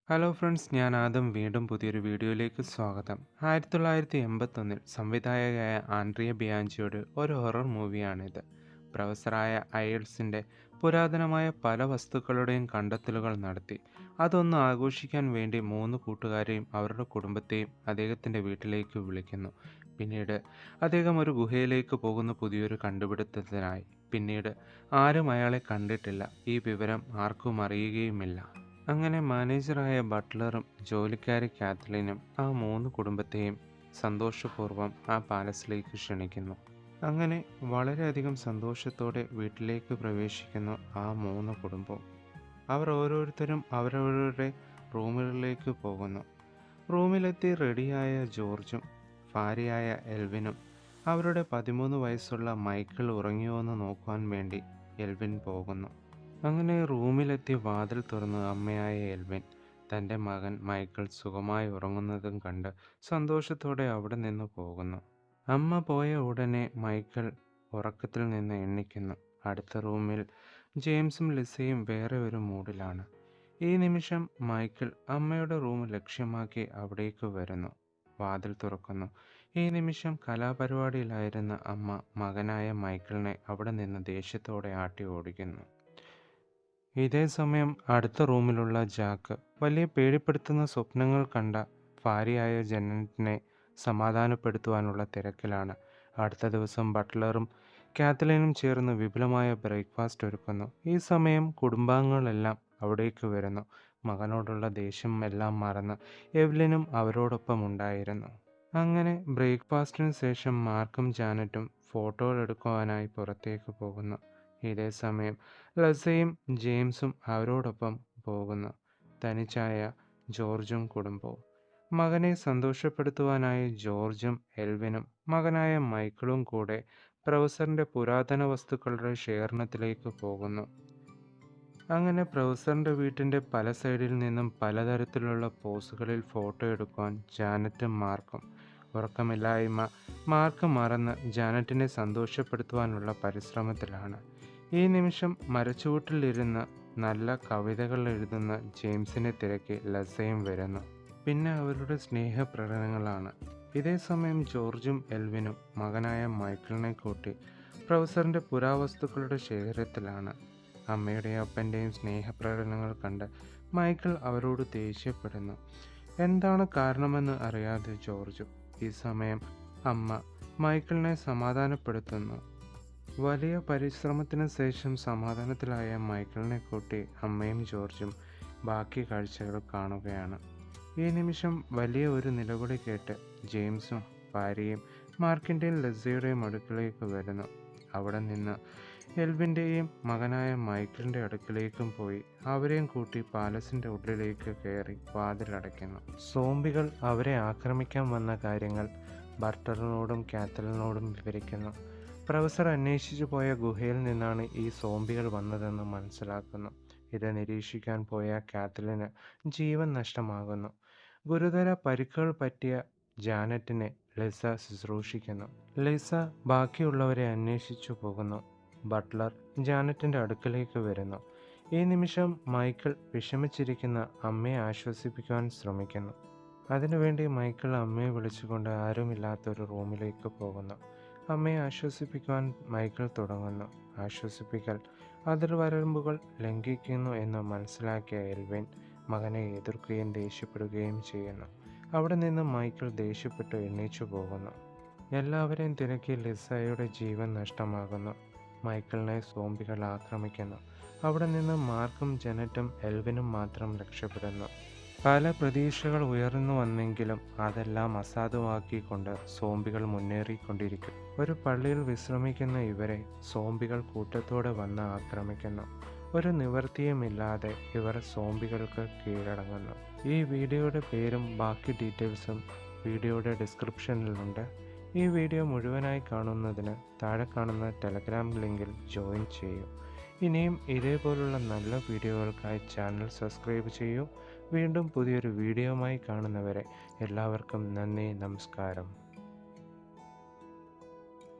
Hello friends, ഞാൻ ആദം. വീണ്ടും പുതിയൊരു വീഡിയോയിലേക്ക് സ്വാഗതം. 1981 സംവിധായകയായ ആൻഡ്രിയ ബിയാഞ്ചിയുടെ ഒരു ഹൊറർ മൂവിയാണിത്. പ്രൊഫസറായ ഐൽസിൻ്റെ പുരാതനമായ പല വസ്തുക്കളുടെയും കണ്ടെത്തലുകൾ നടത്തി അതൊന്ന് ആഘോഷിക്കാൻ വേണ്ടി 3 കൂട്ടുകാരെയും അവരുടെ കുടുംബത്തെയും അദ്ദേഹത്തിൻ്റെ വീട്ടിലേക്ക് വിളിക്കുന്നു. പിന്നീട് അദ്ദേഹം ഒരു ഗുഹയിലേക്ക് പോകുന്ന പുതിയൊരു കണ്ടുപിടുത്തത്തിനായി. പിന്നീട് ആരും അയാളെ കണ്ടിട്ടില്ല. ഈ വിവരം ആർക്കും അറിയുകയുമില്ല. അങ്ങനെ മാനേജറായ ബട്ട്ലറും ജോലിക്കാരി കാത്ലീനും ആ 3 കുടുംബത്തെയും സന്തോഷപൂർവ്വം ആ പാലസിലേക്ക് ക്ഷണിക്കുന്നു. അങ്ങനെ വളരെയധികം സന്തോഷത്തോടെ വീട്ടിലേക്ക് പ്രവേശിക്കുന്നു ആ 3 കുടുംബവും. അവർ ഓരോരുത്തരും അവരവരുടെ റൂമുകളിലേക്ക് പോകുന്നു. റൂമിലെത്തി റെഡിയായ ജോർജും ഭാര്യയായ എൽവിനും അവരുടെ 13 വയസ്സുള്ള മൈക്കിൾ ഉറങ്ങിയോയെന്ന് നോക്കുവാൻ വേണ്ടി എൽവിൻ പോകുന്നു. അങ്ങനെ റൂമിലെത്തി വാതിൽ തുറന്ന് അമ്മയായ എൽവിൻ തൻ്റെ മകൻ മൈക്കിൾ സുഖമായി ഉറങ്ങുന്നതും കണ്ട് സന്തോഷത്തോടെ അവിടെ നിന്ന് പോകുന്നു. അമ്മ പോയ ഉടനെ മൈക്കിൾ ഉറക്കത്തിൽ നിന്ന് എണ്ണിക്കുന്നു. അടുത്ത റൂമിൽ ജെയിംസും ലിസയും വേറെ ഒരു മൂഡിലാണ്. ഈ നിമിഷം മൈക്കിൾ അമ്മയുടെ റൂം ലക്ഷ്യമാക്കി അവിടേക്ക് വരുന്നു. വാതിൽ തുറക്കുന്നു. ഈ നിമിഷം കലാപരിപാടിയിലായിരുന്ന അമ്മ മകനായ മൈക്കിളിനെ അവിടെ നിന്ന് ദേഷ്യത്തോടെ ആട്ടി ഓടിക്കുന്നു. ഇതേ സമയം അടുത്ത റൂമിലുള്ള ജാക്ക് വലിയ പേടിപ്പെടുത്തുന്ന സ്വപ്നങ്ങൾ കണ്ട ഭാര്യയായ ജനറ്റിനെ സമാധാനപ്പെടുത്തുവാനുള്ള തിരക്കിലാണ്. അടുത്ത ദിവസം ബട്ട്ലറും കാത്ലീനും ചേർന്ന് വിപുലമായ ബ്രേക്ക്ഫാസ്റ്റ് ഒരുക്കുന്നു. ഈ സമയം കുടുംബാംഗങ്ങളെല്ലാം അവിടേക്ക് വരുന്നു. മകനോടുള്ള ദേഷ്യം എല്ലാം മറന്ന് എവ്ലിനും അവരോടൊപ്പം ഉണ്ടായിരുന്നു. അങ്ങനെ ബ്രേക്ക്ഫാസ്റ്റിന് ശേഷം മാർക്കും ജാനറ്റും ഫോട്ടോകൾ എടുക്കുവാനായി പുറത്തേക്ക് പോകുന്നു. ഇതേ സമയം ലസയും ജെയിംസും അവരോടൊപ്പം പോകുന്നു. തനിച്ചായ ജോർജും കുടുംബവും. മകനെ സന്തോഷപ്പെടുത്തുവാനായി ജോർജും എൽവിനും മകനായ മൈക്കിളും കൂടെ പ്രൊഫസറിൻ്റെ പുരാതന വസ്തുക്കളുടെ ശേഖരണത്തിലേക്ക് പോകുന്നു. അങ്ങനെ പ്രൊഫസറിൻ്റെ വീട്ടിൻ്റെ പല സൈഡിൽ നിന്നും പലതരത്തിലുള്ള പോസുകളിൽ ഫോട്ടോ എടുക്കുവാൻ ജാനറ്റും മാർക്കും. ഉറക്കമില്ലായ്മ മാർക്ക് മറന്ന് ജാനറ്റിനെ സന്തോഷപ്പെടുത്തുവാനുള്ള പരിശ്രമത്തിലാണ്. ഈ നിമിഷം മരച്ചുവട്ടിലിരുന്ന് നല്ല കവിതകൾ എഴുതുന്ന ജെയിംസിനെ തിരക്കി ലസയും വരുന്നു. പിന്നെ അവരുടെ സ്നേഹപ്രകടനങ്ങളാണ്. ഇതേ സമയം ജോർജും എൽവിനും മകനായ മൈക്കിളിനെ കൂട്ടി പ്രൊഫസറിൻ്റെ പുരാവസ്തുക്കളുടെ ശേഖരത്തിലാണ്. അമ്മയുടെയും അപ്പൻ്റെയും സ്നേഹപ്രകടനങ്ങൾ കണ്ട് മൈക്കിൾ അവരോട് ദേഷ്യപ്പെടുന്നു. എന്താണ് കാരണമെന്ന് അറിയാതെ ജോർജും. ഈ സമയം അമ്മ മൈക്കിളിനെ സമാധാനപ്പെടുത്തുന്നു. വലിയ പരിശ്രമത്തിന് ശേഷം സമാധാനത്തിലായ മൈക്കിളിനെ കൂട്ടി അമ്മയും ജോർജും ബാക്കി കാഴ്ചകൾ കാണുകയാണ്. ഈ നിമിഷം വലിയ ഒരു നിലവിളി കേട്ട് ജെയിംസും ഭാര്യയും മാർക്കിൻ്റെയും ലസയുടെയും അടുക്കിലേക്ക് വരുന്നു. അവിടെ നിന്ന് എൽവിൻ്റെയും മകനായ മൈക്കിളിൻ്റെ അടുക്കിലേക്കും പോയി അവരെയും കൂട്ടി പാലസിൻ്റെ ഉള്ളിലേക്ക് കയറി വാതിലടയ്ക്കുന്നു. സോംബികൾ അവരെ ആക്രമിക്കാൻ വന്ന കാര്യങ്ങൾ ബർട്ടറിനോടും കാത്തലിനോടും വിവരിക്കുന്നു. പ്രൊഫസർ അന്വേഷിച്ചു പോയ ഗുഹയിൽ നിന്നാണ് ഈ സോംബികൾ വന്നതെന്ന് മനസ്സിലാക്കുന്നു. ഇത് നിരീക്ഷിക്കാൻ പോയ കാത്തലിന് ജീവൻ നഷ്ടമാകുന്നു. ഗുരുതര പരിക്കുകൾ പറ്റിയ ജാനറ്റിനെ ലിസ ശുശ്രൂഷിക്കുന്നു. ലിസ ബാക്കിയുള്ളവരെ അന്വേഷിച്ചു പോകുന്നു. ബട്ട്ലർ ജാനറ്റിൻ്റെ അടുക്കലേക്ക് വരുന്നു. ഈ നിമിഷം മൈക്കിൾ വിഷമിച്ചിരിക്കുന്ന അമ്മയെ ആശ്വസിപ്പിക്കുവാൻ ശ്രമിക്കുന്നു. അതിനുവേണ്ടി മൈക്കിൾ അമ്മയെ വിളിച്ചുകൊണ്ട് ആരുമില്ലാത്തൊരു റൂമിലേക്ക് പോകുന്നു. അമ്മയെ ആശ്വസിപ്പിക്കുവാൻ മൈക്കിൾ തുടങ്ങുന്നു. ആശ്വസിപ്പിക്കൽ അതിർവരമ്പുകൾ ലംഘിക്കുന്നു എന്ന് മനസ്സിലാക്കിയ എൽവിൻ മകനെ എതിർക്കുകയും ദേഷ്യപ്പെടുകയും ചെയ്യുന്നു. അവിടെ നിന്ന് മൈക്കിൾ ദേഷ്യപ്പെട്ട് എണീച്ചു പോകുന്നു. എല്ലാവരെയും തിരക്കി ലിസയുടെ ജീവൻ നഷ്ടമാകുന്നു. മൈക്കിളിനെ സോംബികൾ ആക്രമിക്കുന്നു. അവിടെ നിന്ന് മാർക്കും ജനറ്റും എൽവിനും മാത്രം രക്ഷപ്പെടുന്നു. പല പ്രതീക്ഷകൾ ഉയർന്നു വന്നെങ്കിലും അതെല്ലാം അസാധുവാക്കിക്കൊണ്ട് സോംബികൾ മുന്നേറിക്കൊണ്ടിരിക്കും. ഒരു പള്ളിയിൽ വിശ്രമിക്കുന്ന ഇവരെ സോംബികൾ കൂട്ടത്തോടെ വന്ന് ആക്രമിക്കുന്നു. ഒരു നിവൃത്തിയുമില്ലാതെ ഇവർ സോംബികൾക്ക് കീഴടങ്ങുന്നു. ഈ വീഡിയോയുടെ പേരും ബാക്കി ഡീറ്റെയിൽസും വീഡിയോയുടെ ഡിസ്ക്രിപ്ഷനിലുണ്ട്. ഈ വീഡിയോ മുഴുവനായി കാണുന്നതിന് താഴെ കാണുന്ന ടെലഗ്രാം ലിങ്കിൽ ജോയിൻ ചെയ്യൂ. ഇനിയും ഇതേപോലുള്ള നല്ല വീഡിയോകൾക്കായി ചാനൽ സബ്സ്ക്രൈബ് ചെയ്യൂ. വീണ്ടും പുതിയൊരു വീഡിയോയുമായി കാണുന്നവരെ എല്ലാവർക്കും നന്ദി, നമസ്കാരം.